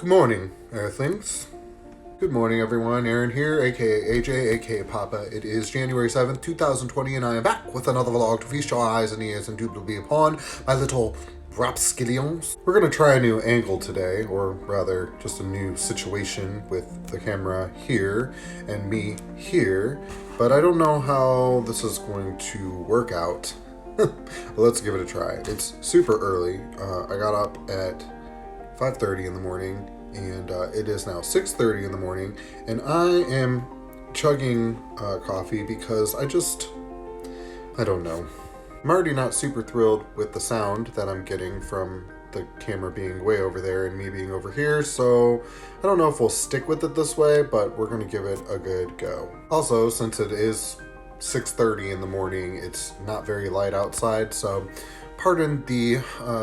Good morning, Earthlings. Good morning, everyone. Aaron here, aka AJ, aka Papa. It is January 7th, 2020, and I am back with another vlog to feast your eyes and ears indubitably upon my little rapskillions. We're going to try a new angle today, or rather, just a new situation with the camera here and me here, but I don't know how this is going to work out. Let's give it a try. It's super early. I got up at 5:30 in the morning, and it is now 6:30 in the morning, and I am chugging coffee because I don't know. I'm already not super thrilled with the sound that I'm getting from the camera being way over there and me being over here, so I don't know if we'll stick with it this way, but we're going to give it a good go. Also, since it is 6:30 in the morning, it's not very light outside, so pardon the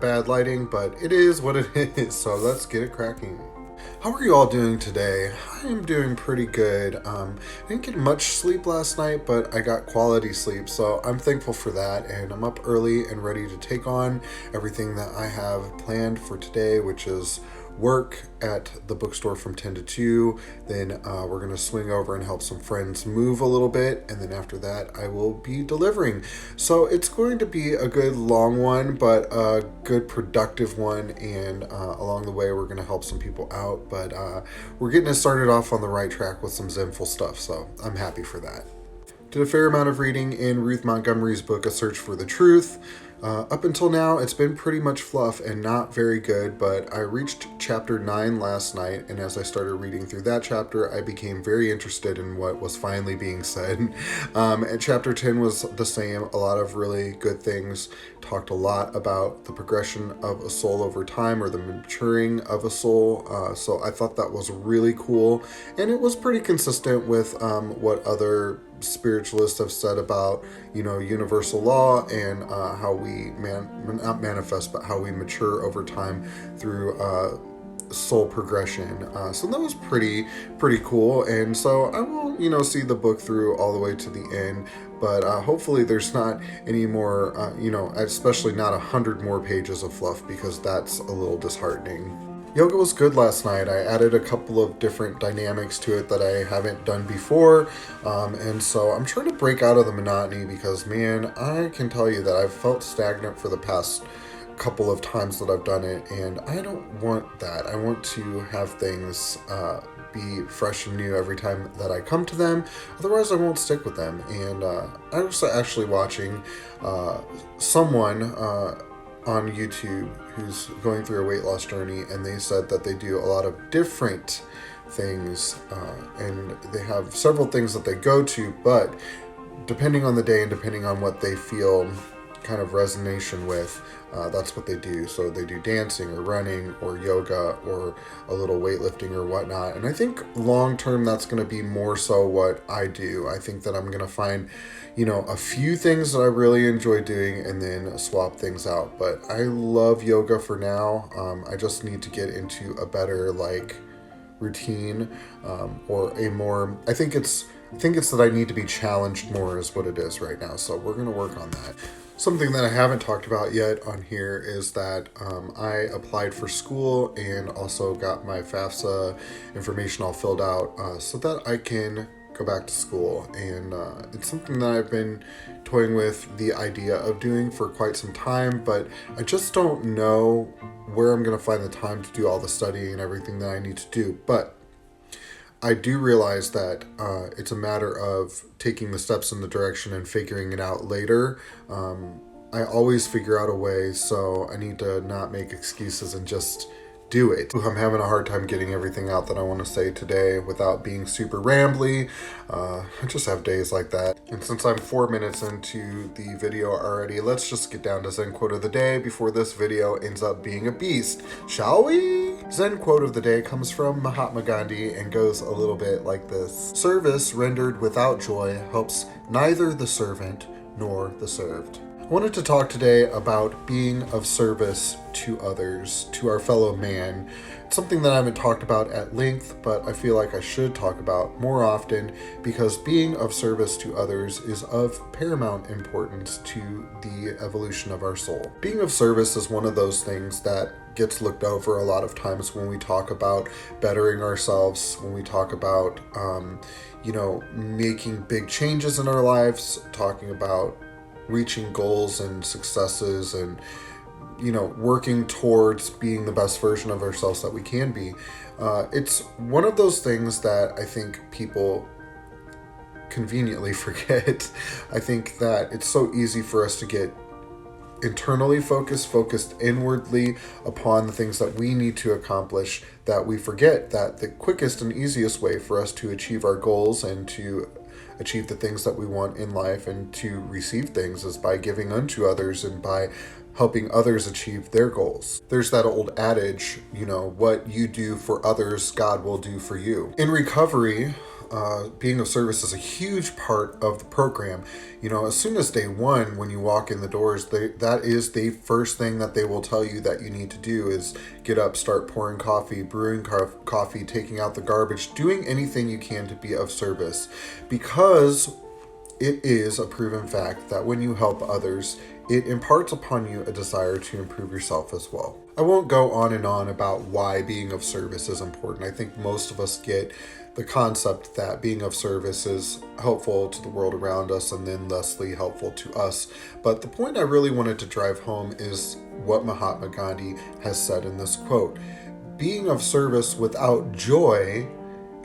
bad lighting, but it is what it is, so let's get it cracking. How are you all doing today? I am doing pretty good. I didn't get much sleep last night, but I got quality sleep, so I'm thankful for that, and I'm up early and ready to take on everything that I have planned for today, which is work at the bookstore from 10 to 2, then we're going to swing over and help some friends move a little bit, and then after that I will be delivering. So it's going to be a good long one, but a good productive one, and along the way we're going to help some people out, but we're getting it started off on the right track with some zenful stuff, so I'm happy for that. Did a fair amount of reading in Ruth Montgomery's book, A Search for the Truth. Up until now, it's been pretty much fluff and not very good, but I reached chapter 9 last night, and as I started reading through that chapter, I became very interested in what was finally being said. And chapter 10 was the same, a lot of really good things, talked a lot about the progression of a soul over time, or the maturing of a soul, so I thought that was really cool, and it was pretty consistent with what other spiritualists have said about, universal law and how we not manifest, but how we mature over time through soul progression. So that was pretty cool, and so I will see the book through all the way to the end, but hopefully there's not any more especially not 100 more pages of fluff, because that's a little disheartening. Yoga was good last night. I added a couple of different dynamics to it that I haven't done before, and so I'm trying to break out of the monotony, because man, I can tell you that I've felt stagnant for the past couple of times that I've done it, and I don't want that. I want to have things be fresh and new every time that I come to them, otherwise I won't stick with them. And I was actually watching someone on YouTube who's going through a weight loss journey, and they said that they do a lot of different things, and they have several things that they go to, but depending on the day and depending on what they feel kind of resonation with, that's what they do. So they do dancing or running or yoga or a little weightlifting or whatnot, and I think long term that's going to be more so what I do. I think that I'm going to find a few things that I really enjoy doing and then swap things out, but I love yoga for now. I just need to get into a better routine, or a more, I think it's that I need to be challenged more is what it is right now, so we're going to work on that. Something that I haven't talked about yet on here is that I applied for school and also got my FAFSA information all filled out so that I can go back to school, and it's something that I've been toying with the idea of doing for quite some time, but I just don't know where I'm going to find the time to do all the studying and everything that I need to do. But I do realize that it's a matter of taking the steps in the direction and figuring it out later. I always figure out a way, so I need to not make excuses and just do it. I'm having a hard time getting everything out that I want to say today without being super rambly. I just have days like that. And since I'm 4 minutes into the video already, let's just get down to Zen quote of the day before this video ends up being a beast, shall we? Zen quote of the day comes from Mahatma Gandhi and goes a little bit like this: "Service rendered without joy helps neither the servant nor the served." I I wanted to talk today about being of service to others, to our fellow man. It's something that I haven't talked about at length, but I feel like I should talk about more often because being of service to others is of paramount importance to the evolution of our soul. Being of service is one of those things that gets looked over a lot of times when we talk about bettering ourselves, when we talk about, making big changes in our lives, talking about reaching goals and successes and working towards being the best version of ourselves that we can be. It's one of those things that I think people conveniently forget. I think that it's so easy for us to get internally focused inwardly upon the things that we need to accomplish, that we forget that the quickest and easiest way for us to achieve our goals and to achieve the things that we want in life and to receive things is by giving unto others and by helping others achieve their goals. There's that old adage, what you do for others, God will do for you. In recovery, being of service is a huge part of the program. As soon as day one, when you walk in the doors, that is the first thing that they will tell you that you need to do is get up, start pouring coffee, brewing coffee, taking out the garbage, doing anything you can to be of service, because it is a proven fact that when you help others, it imparts upon you a desire to improve yourself as well. I won't go on and on about why being of service is important. I think most of us get the concept that being of service is helpful to the world around us and then thusly helpful to us. But the point I really wanted to drive home is what Mahatma Gandhi has said in this quote. Being of service without joy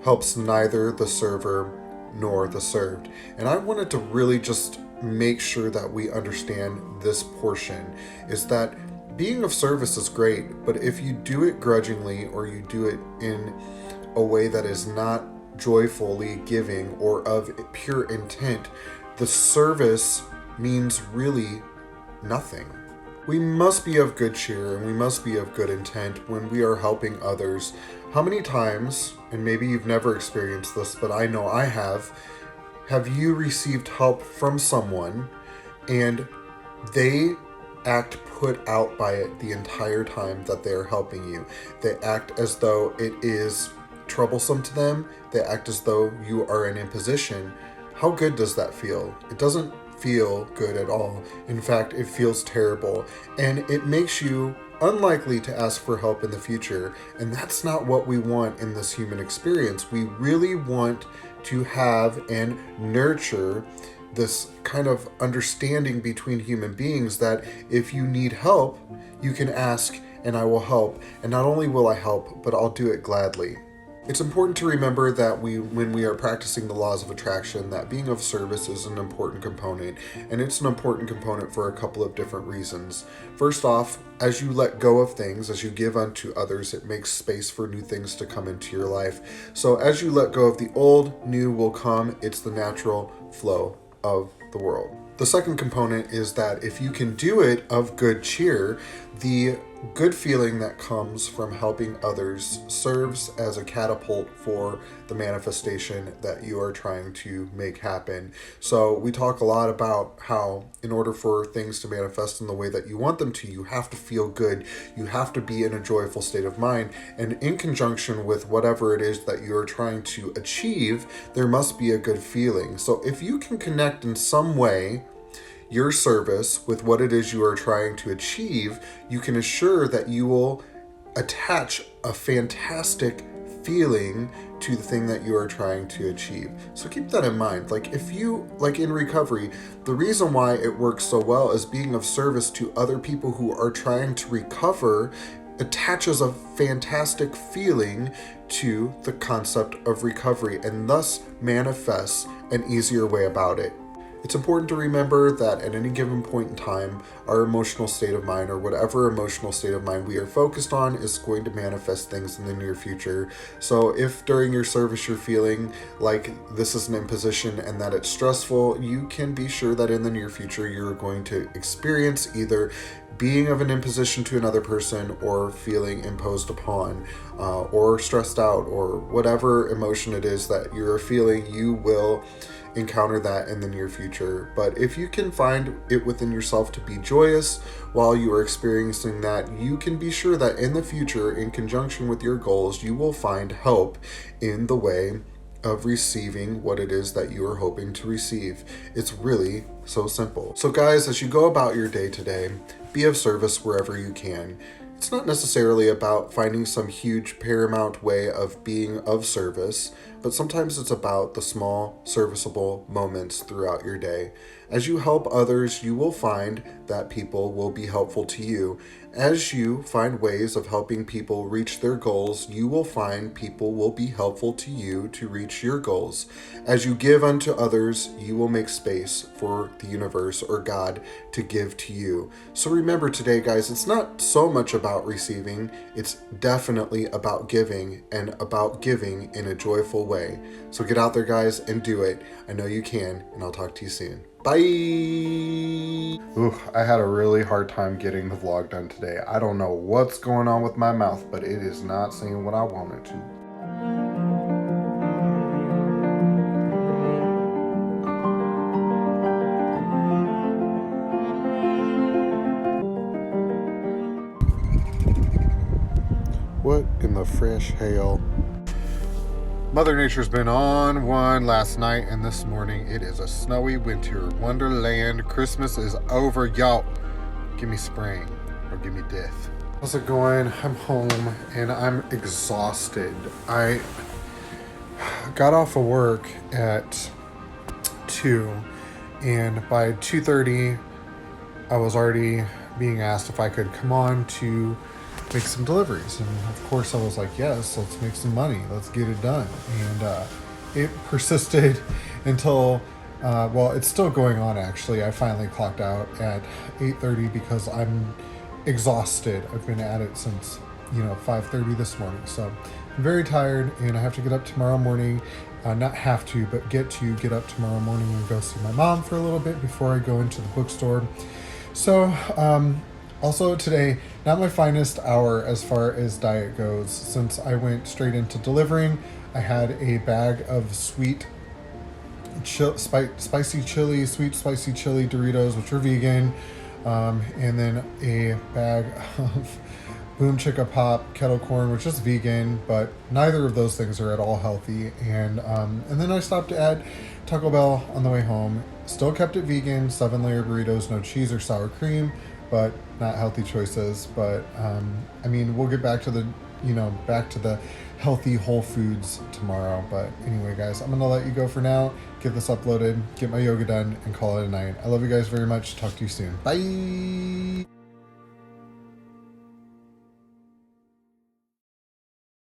helps neither the server nor the served. And I wanted to really just make sure that we understand this portion, is that being of service is great, but if you do it grudgingly or you do it in a way that is not joyfully giving or of pure intent, the service means really nothing. We must be of good cheer and we must be of good intent when we are helping others. How many times, and maybe you've never experienced this, but I know I have you received help from someone and they act put out by it the entire time that they are helping you? They act as though it is troublesome to them. They act as though you are an imposition. How good does that feel? It doesn't feel good at all. In fact, it feels terrible, and it makes you unlikely to ask for help in the future. And that's not what we want in this human experience. We really want to have and nurture this kind of understanding between human beings that if you need help, you can ask and I will help. And not only will I help, but I'll do it gladly. It's important to remember that when we are practicing the laws of attraction, that being of service is an important component, and it's an important component for a couple of different reasons. First off, as you let go of things, as you give unto others, it makes space for new things to come into your life. So as you let go of the old, new will come. It's the natural flow of the world. The second component is that if you can do it of good cheer, the good feeling that comes from helping others serves as a catapult for the manifestation that you are trying to make happen. So we talk a lot about how in order for things to manifest in the way that you want them to, you have to feel good. You have to be in a joyful state of mind. And in conjunction with whatever it is that you are trying to achieve, there must be a good feeling. So if you can connect in some way your service with what it is you are trying to achieve, you can assure that you will attach a fantastic feeling to the thing that you are trying to achieve. So keep that in mind. Like in recovery, the reason why it works so well is being of service to other people who are trying to recover attaches a fantastic feeling to the concept of recovery and thus manifests an easier way about it. It's important to remember that at any given point in time, our emotional state of mind, or whatever emotional state of mind we are focused on, is going to manifest things in the near future. So if during your service you're feeling like this is an imposition and that it's stressful, you can be sure that in the near future you're going to experience either being of an imposition to another person or feeling imposed upon or stressed out or whatever emotion it is that you're feeling, you will encounter that in the near future. But if you can find it within yourself to be joyous while you are experiencing that, you can be sure that in the future, in conjunction with your goals, you will find help in the way of receiving what it is that you are hoping to receive. It's really so simple. So guys, as you go about your day today, be of service wherever you can. It's not necessarily about finding some huge paramount way of being of service, but sometimes it's about the small, serviceable moments throughout your day. As you help others, you will find that people will be helpful to you. As you find ways of helping people reach their goals, you will find people will be helpful to you to reach your goals. As you give unto others, you will make space for the universe or God to give to you. So remember today, guys, it's not so much about receiving, it's definitely about giving, and about giving in a joyful way. So get out there, guys, and do it. I know you can, and I'll talk to you soon. Bye! Ooh, I had a really hard time getting the vlog done today. I don't know what's going on with my mouth, but it is not saying what I want it to. What in the fresh hell? Mother Nature's been on one last night and this morning. It is a snowy winter wonderland. Christmas is over, y'all. Give me spring or give me death. How's it going? I'm home and I'm exhausted. I got off of work at 2 and by 2:30 I was already being asked if I could come on to make some deliveries, and of course I was like, yes, let's make some money, let's get it done. And it persisted until well, it's still going on actually. I finally clocked out at 8:30 because I'm exhausted. I've been at it since 5:30 this morning, so I'm very tired and I have to get up tomorrow morning. Not have to, but get up tomorrow morning and go see my mom for a little bit before I go into the bookstore. So also today, not my finest hour as far as diet goes. Since I went straight into delivering, I had a bag of sweet spicy chili Doritos, which are vegan, and then a bag of Boom Chicka Pop kettle corn, which is vegan, but neither of those things are at all healthy. And then I stopped at Taco Bell on the way home. Still kept it vegan, 7-layer burritos, no cheese or sour cream, but not healthy choices. But I mean, we'll get back to the healthy whole foods tomorrow. But anyway, guys, I'm gonna let you go for now, get this uploaded, get my yoga done, and call it a night. I love you guys very much. Talk to you soon. Bye.